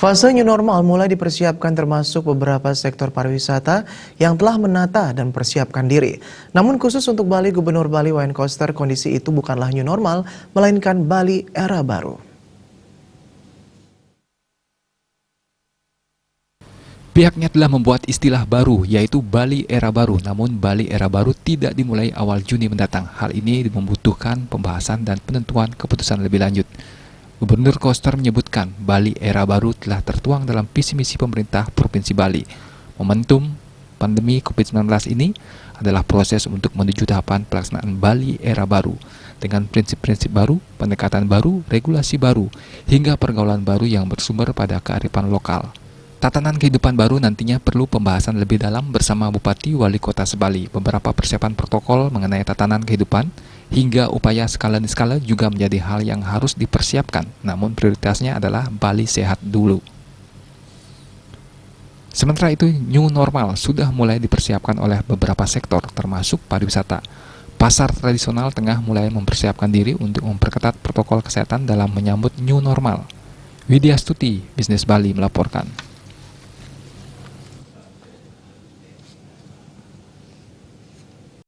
Fase new normal mulai dipersiapkan termasuk beberapa sektor pariwisata yang telah menata dan mempersiapkan diri. Namun khusus untuk Bali, Gubernur Bali Wayan Koster, kondisi itu bukanlah new normal, melainkan Bali era baru. Pihaknya telah membuat istilah baru, yaitu Bali era baru. Namun Bali era baru tidak dimulai awal Juni mendatang. Hal ini membutuhkan pembahasan dan penentuan keputusan lebih lanjut. Gubernur Koster menyebutkan Bali era baru telah tertuang dalam visi misi pemerintah Provinsi Bali. Momentum pandemi COVID-19 ini adalah proses untuk menuju tahapan pelaksanaan Bali era baru dengan prinsip-prinsip baru, pendekatan baru, regulasi baru, hingga pergaulan baru yang bersumber pada kearifan lokal. Tatanan kehidupan baru nantinya perlu pembahasan lebih dalam bersama Bupati Wali Kota Sebali. Beberapa persiapan protokol mengenai tatanan kehidupan hingga upaya skala niskala juga menjadi hal yang harus dipersiapkan. Namun prioritasnya adalah Bali sehat dulu. Sementara itu, new normal sudah mulai dipersiapkan oleh beberapa sektor termasuk pariwisata. Pasar tradisional tengah mulai mempersiapkan diri untuk memperketat protokol kesehatan dalam menyambut new normal. Widya Stuti, Bisnis Bali melaporkan.